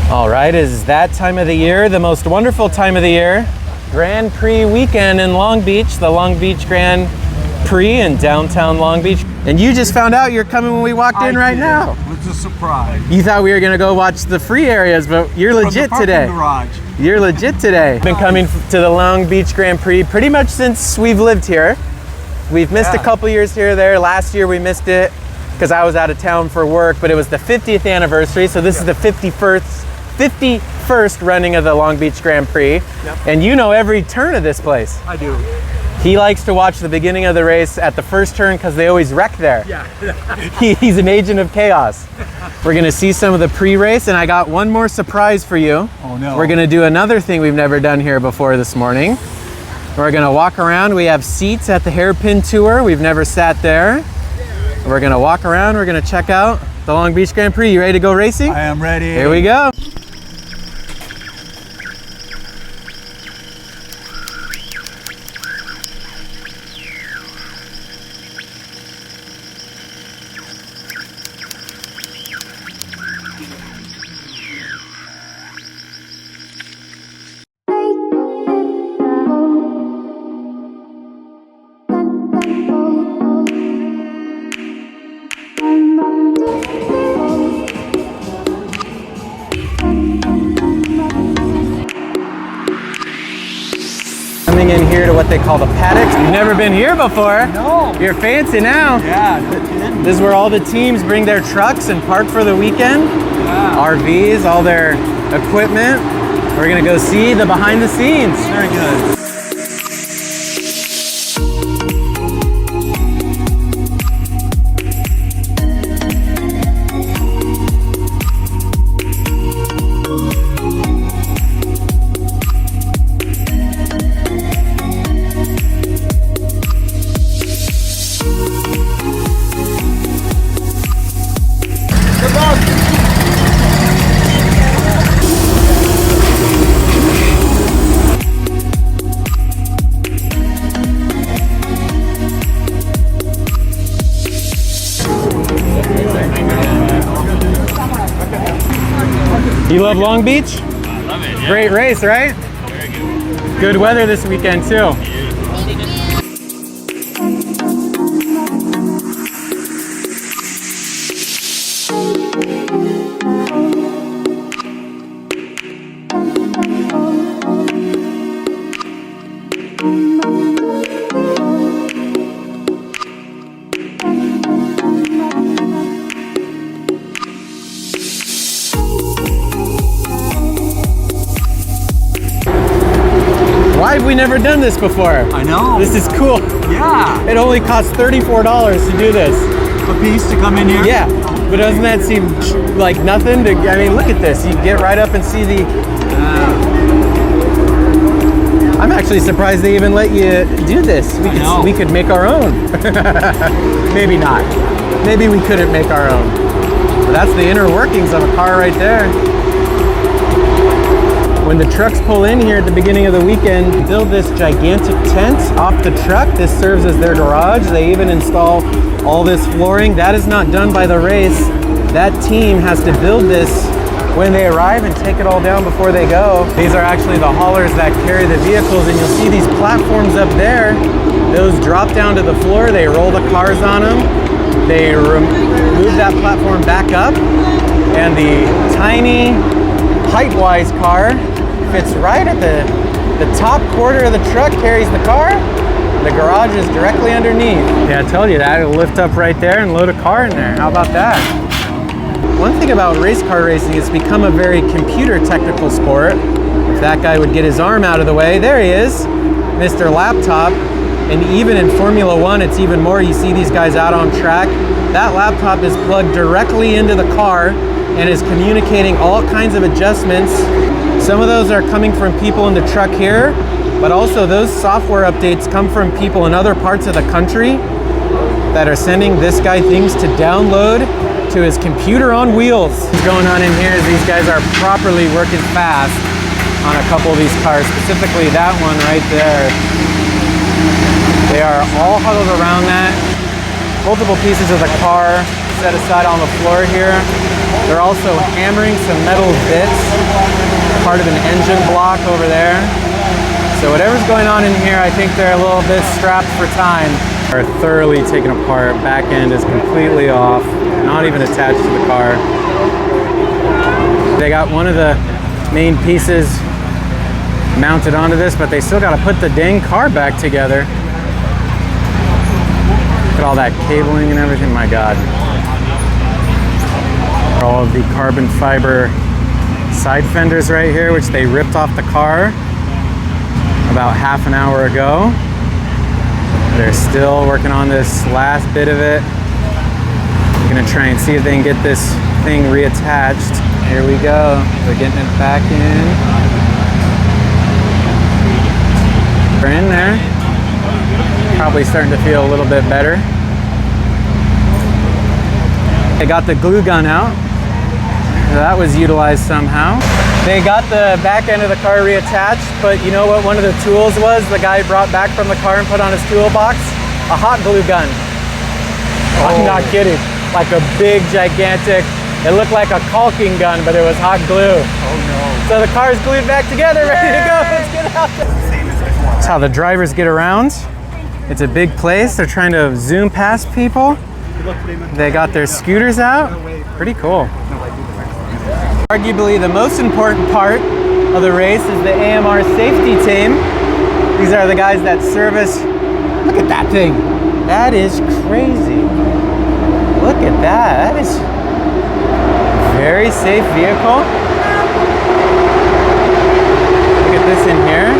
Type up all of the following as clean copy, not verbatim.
All right, is that time of the year, the most wonderful time of the year. Grand Prix weekend in Long Beach, the Long Beach Grand Prix in downtown Long Beach. And you just found out you're coming when we walked in right now. It's a surprise. You thought we were gonna go watch the free areas, but you're legit today. Garage. You're legit today. Been coming to the Long Beach Grand Prix pretty much since we've lived here. We've missed a couple years here or there. Last year we missed it because I was out of town for work, but it was the 50th anniversary, so this is the 51st running of the Long Beach Grand Prix. And you know every turn of this place. I do. He likes to watch the beginning of the race at the first turn because they always wreck there. Yeah. He's an agent of chaos. We're gonna see some of the pre-race, and I got one more surprise for you. Oh no. We're gonna do another thing we've never done here before this morning. We're gonna walk around. We have seats at the hairpin tour. We've never sat there. We're gonna walk around. We're gonna check out the Long Beach Grand Prix. You ready to go racing? I am ready. Here we go. Coming in here to what they call the paddocks. You've never been here before. No. You're fancy now. Yeah. This is where all the teams bring their trucks and park for the weekend. Yeah. RVs, all their equipment. We're gonna go see the behind the scenes. Very good. You love Long Beach? I love it, yeah. Great race, right? Very good. Good weather this weekend too. Why have we never done this before? I know. This is cool. Yeah. It only costs $34 to do this. A piece to come in here? Yeah, but doesn't that seem like nothing? I mean, look at this. You get right up and see the... I'm actually surprised they even let you do this. We could make our own. Maybe not. Maybe we couldn't make our own. But that's the inner workings of a car right there. When the trucks pull in here at the beginning of the weekend, they build this gigantic tent off the truck. This serves as their garage. They even install all this flooring. That is not done by the race. That team has to build this when they arrive and take it all down before they go. These are actually the haulers that carry the vehicles, and you'll see these platforms up there. Those drop down to the floor. They roll the cars on them. They move that platform back up, and the tiny height-wise car fits right at the top quarter of the truck, carries the car. The garage is directly underneath. Yeah, I told you that. It'll lift up right there and load a car in there. How about that? One thing about race car racing, it's become a very computer technical sport. If that guy would get his arm out of the way, there he is, Mr. Laptop. And even in Formula One, it's even more. You see these guys out on track. That laptop is plugged directly into the car and is communicating all kinds of adjustments. Some of those are coming from people in the truck here, but also those software updates come from people in other parts of the country that are sending this guy things to download to his computer on wheels. What's going on in here is these guys are properly working fast on a couple of these cars, specifically that one right there. They are all huddled around that. Multiple pieces of the car set aside on the floor here. They're also hammering some metal bits, part of an engine block over there. So whatever's going on in here, I think they're a little bit strapped for time. Are thoroughly taken apart. Back end is completely off, not even attached to the car. They got one of the main pieces mounted onto this, but they still got to put the dang car back together. Look at all that cabling and everything, my God. All of the carbon fiber side fenders right here, which they ripped off the car about half an hour ago. They're still working on this last bit of it. I'm gonna try and see if they can get this thing reattached. Here we go. They're getting it back in. We're in there. Probably starting to feel a little bit better. They got the glue gun out. That was utilized somehow. They got the back end of the car reattached, but you know what one of the tools was the guy brought back from the car and put on his toolbox? A hot glue gun. Oh. I'm not kidding. Like a big, gigantic, it looked like a caulking gun, but it was hot glue. Oh no. So the car's glued back together, ready to go. Let's get out there. That's how the drivers get around. It's a big place. They're trying to zoom past people. They got their scooters out. Pretty cool. Arguably the most important part of the race is the AMR safety team. These are the guys that service. Look at that thing. That is crazy. Look at that. That is a very safe vehicle. Look at this in here.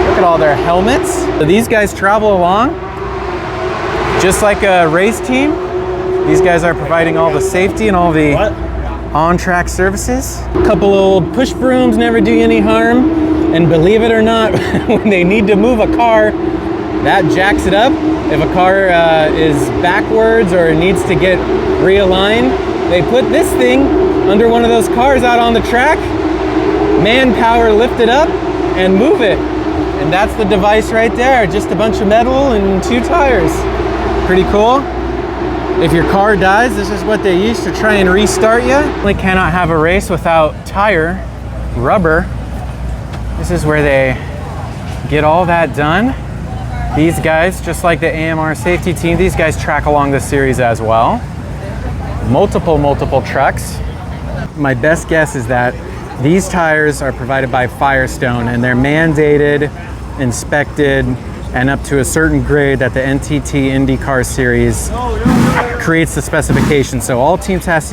Look at all their helmets. So these guys travel along just like a race team. These guys are providing all the safety and all the on-track services. A couple old push brooms never do you any harm. And believe it or not, when they need to move a car, that jacks it up. If a car is backwards or needs to get realigned, they put this thing under one of those cars out on the track, manpower lift it up and move it. And that's the device right there, just a bunch of metal and 2 tires. Pretty cool. If your car dies, this is what they use to try and restart you. You cannot have a race without tire, rubber. This is where they get all that done. These guys, just like the AMR safety team, these guys track along the series as well. Multiple trucks. My best guess is that these tires are provided by Firestone and they're mandated, inspected, and up to a certain grade that the NTT IndyCar Series creates the specification. So all teams have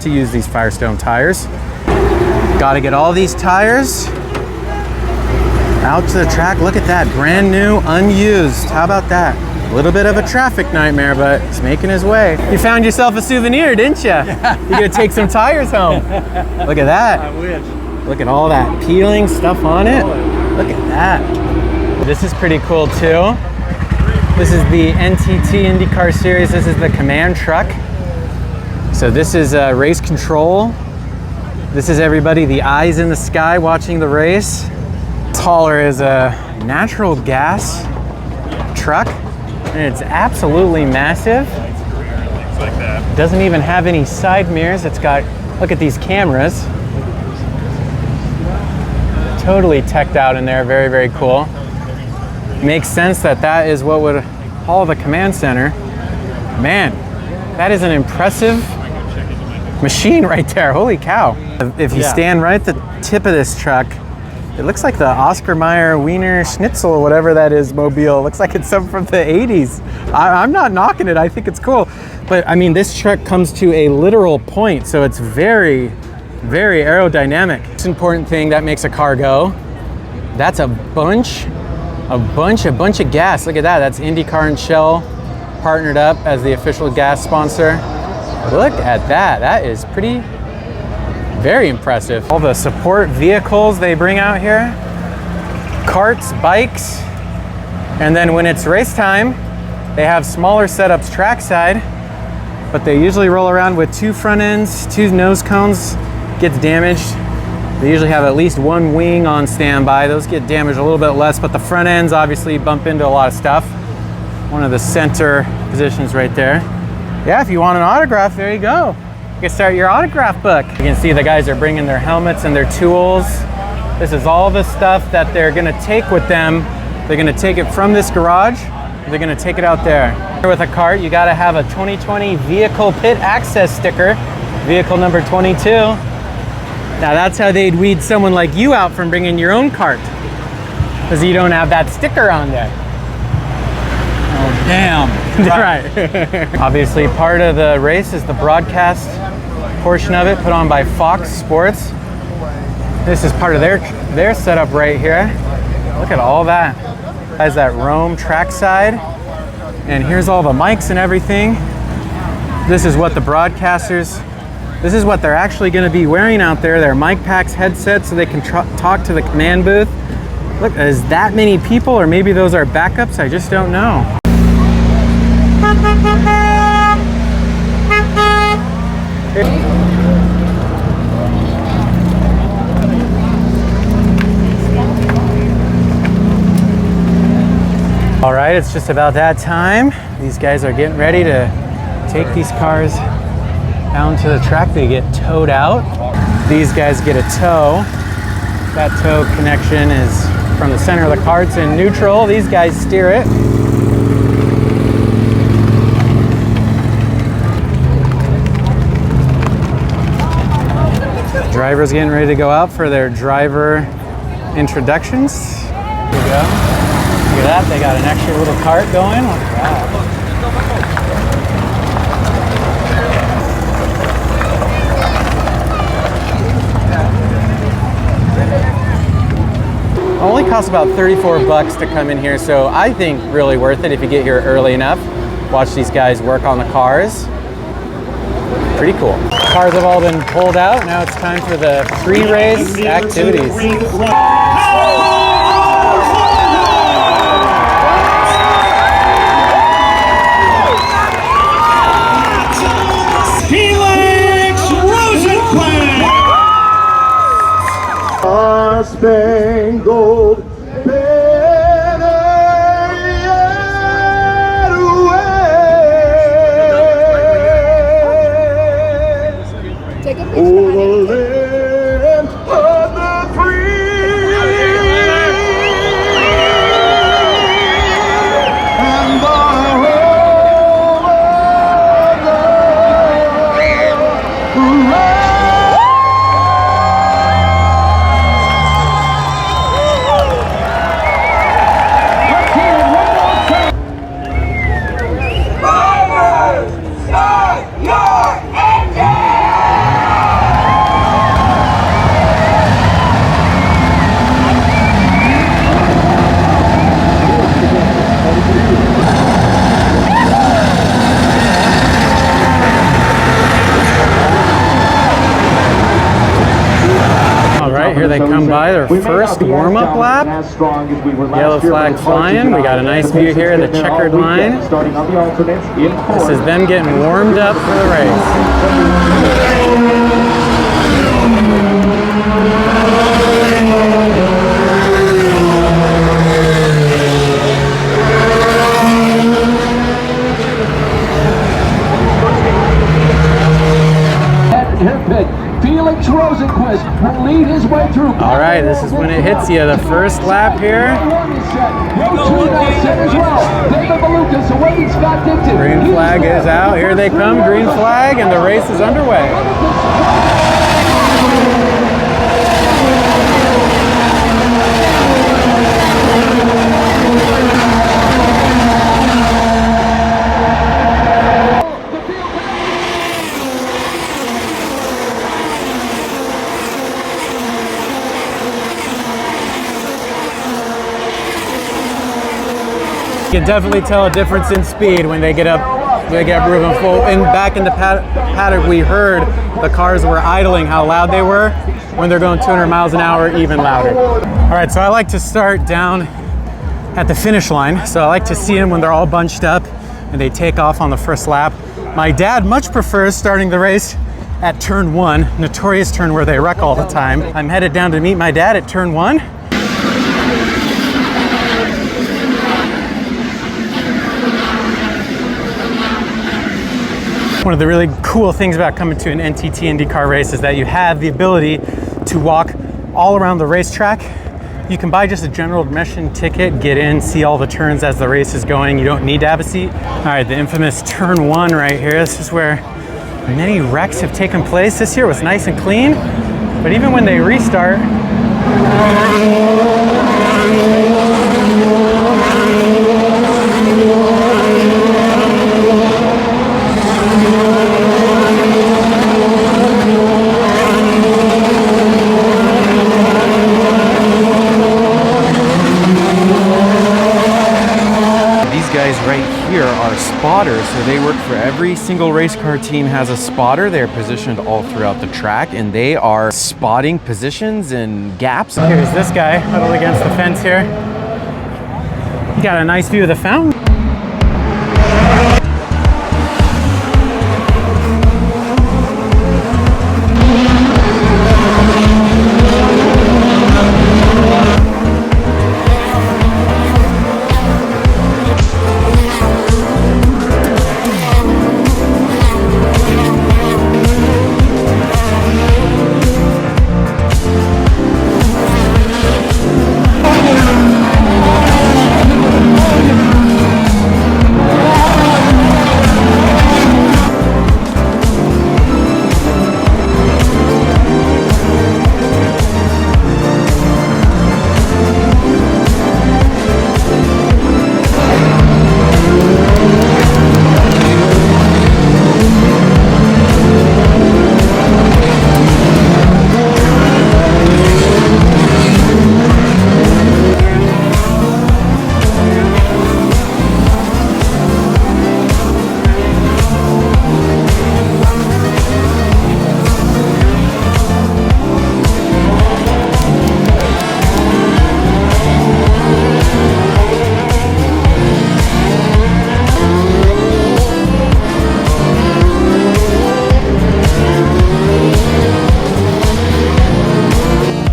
to use these Firestone tires. Got to get all these tires out to the track. Look at that, brand new, unused. How about that? A little bit of a traffic nightmare, but it's making his way. You found yourself a souvenir, didn't you? Yeah. You're gonna take some tires home. Look at that. I wish. Look at all that peeling stuff on it. Look at that. This is pretty cool too. This is the NTT IndyCar Series. This is the command truck. So this is race control. This is everybody, the eyes in the sky watching the race. This hauler is a natural gas truck, and it's absolutely massive. It doesn't even have any side mirrors. It's got, look at these cameras. Totally teched out in there, very cool. Makes sense that that is what would haul the command center. Man, that is an impressive machine right there, holy cow. If you stand right at the tip of this truck, it looks like the Oscar Mayer Wiener Schnitzel or whatever that is mobile. It looks like it's something from the 80s. I'm not knocking it, I think it's cool. But I mean, this truck comes to a literal point, so it's very aerodynamic. It's an important thing that makes a car go. That's a bunch of gas. Look at that, that's IndyCar and Shell partnered up as the official gas sponsor. Look at that, that is very impressive. All the support vehicles they bring out here, carts, bikes, and then when it's race time, they have smaller setups trackside, but they usually roll around with 2 front ends, 2 nose cones, gets damaged. They usually have at least 1 wing on standby. Those get damaged a little bit less, but the front ends obviously bump into a lot of stuff. One of the center positions right there. Yeah, if you want an autograph, there you go. can start your autograph book. You can see the guys are bringing their helmets and their tools. This is all the stuff that they're gonna take with them. They're gonna take it from this garage, they're gonna take it out there. With a cart, you gotta have a 2020 vehicle pit access sticker, vehicle number 22. Now that's how they'd weed someone like you out from bringing your own cart, because you don't have that sticker on there. Oh, damn. Right. Obviously, part of the race is the broadcast portion of it, put on by Fox Sports. This is part of their setup right here. Look at all that. Has that Rome trackside, and here's all the mics and everything. This is what the broadcasters. This is what they're actually going to be wearing out there. Their mic packs, headsets, so they can talk to the command booth. Look, is that many people, or maybe those are backups? I just don't know. All right, it's just about that time. These guys are getting ready to take these cars down to the track. They get towed out. These guys get a tow. That tow connection is from the center of the cart's in neutral. These guys steer it. Driver's getting ready to go out for their driver introductions. Here we go. Look at that, they got an extra little cart going. Look at that. Only costs about 34 bucks to come in here, so I think really worth it if you get here early enough. Watch these guys work on the cars. Pretty cool. Cars have all been pulled out. Now it's time for the pre-race activities. Spangled banner yet wave. Take a picture. Oh, the land of the free and the home of the Here they come by their first warm-up lap. Yellow flag flying. We got a nice view here of the checkered line. This is them getting warmed up for the race. Felix Rosenquist will lead his way through. All right, this is when it hits you, the first lap here. Green flag is out. Here they come, green flag, and the race is underway. You can definitely tell a difference in speed when they get moving full. And back in the paddock, we heard the cars were idling, how loud they were. When they're going 200 miles an hour, even louder. All right, so I like to start down at the finish line. So I like to see them when they're all bunched up and they take off on the first lap. My dad much prefers starting the race at turn 1, notorious turn where they wreck all the time. I'm headed down to meet my dad at turn 1. One of the really cool things about coming to an NTT IndyCar race is that you have the ability to walk all around the racetrack. You can buy just a general admission ticket, get in, see all the turns as the race is going. You don't need to have a seat. All right, the infamous turn 1 right here. This is where many wrecks have taken place. This year was nice and clean, but even when they restart, right here are spotters, so they work for every single race car team has a spotter. They're positioned all throughout the track and they are spotting positions and gaps. Here's this guy huddled against the fence here. You got a nice view of the fountain.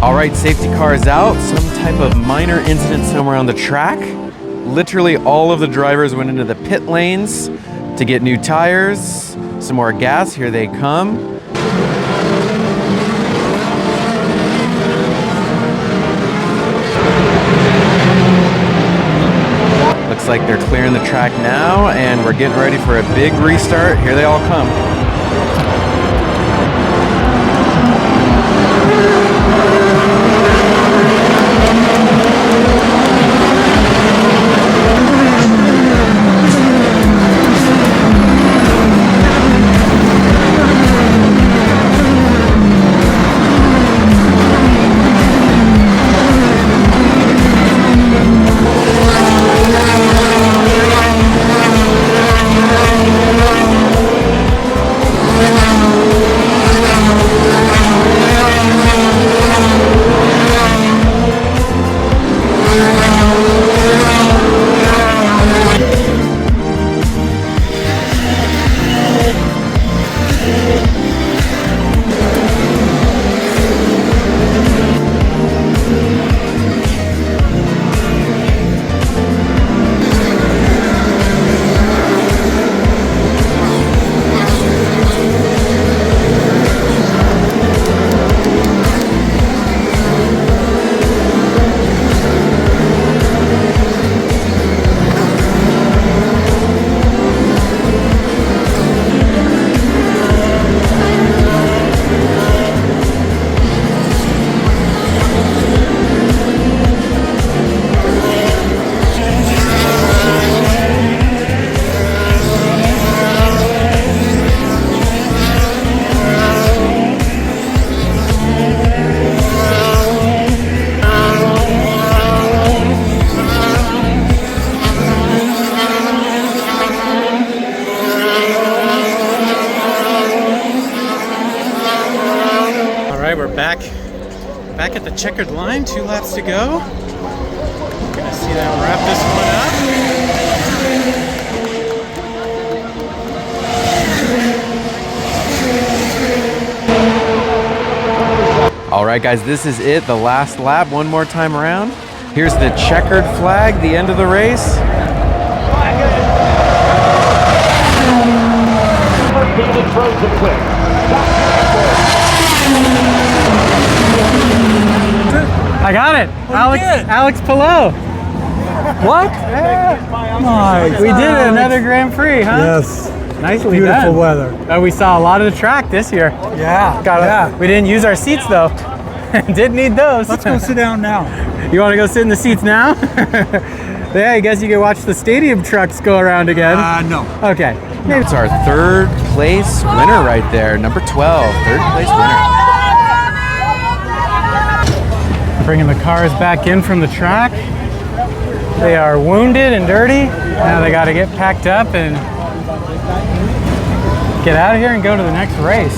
Alright, safety car is out. Some type of minor incident somewhere on the track. Literally all of the drivers went into the pit lanes to get new tires, some more gas. Here they come. Looks like they're clearing the track now and we're getting ready for a big restart. Here they all come. We're back at the checkered line, 2 laps to go. We're gonna see them wrap this one up. All right, guys, this is it, the last lap, one more time around. Here's the checkered flag, the end of the race. Felix Rosenquist. I got it. Alex Pillow. What? Yeah. Nice. We did it, another Grand Prix, huh? Yes. Nicely Beautiful done. weather. We saw a lot of the track this year. Yeah. We didn't use our seats though. Didn't need those. Let's go sit down now. You want to go sit in the seats now? Yeah, I guess you can watch the stadium trucks go around again. No. Okay. It's our third place winner right there, number 12, third place winner. Bringing the cars back in from the track. They are wounded and dirty. Now they got to get packed up and get out of here and go to the next race.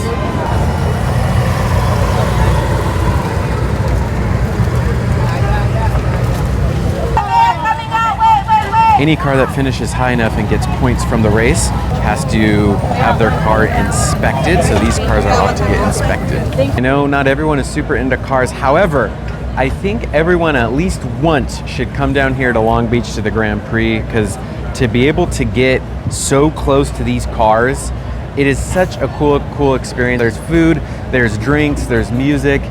Any car that finishes high enough and gets points from the race has to have their car inspected, so these cars are off to get inspected. I know not everyone is super into cars, however, I think everyone at least once should come down here to Long Beach to the Grand Prix, because to be able to get so close to these cars, it is such a cool experience. There's food, there's drinks, there's music,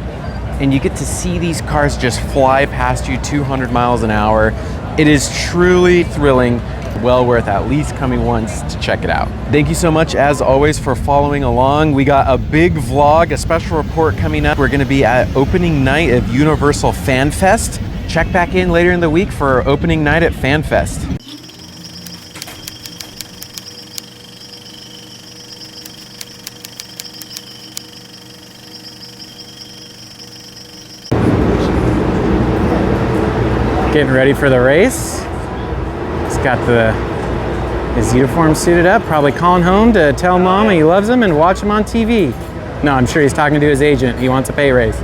and you get to see these cars just fly past you 200 miles an hour. It is truly thrilling, well worth at least coming once to check it out. Thank you so much, as always, for following along. We got a big vlog, a special report coming up. We're gonna be at opening night of Universal Fan Fest. Check back in later in the week for opening night at Fan Fest. Getting ready for the race. He's got his uniform suited up, probably calling home to tell mom he loves him and watch him on TV. No, I'm sure he's talking to his agent. He wants a pay raise.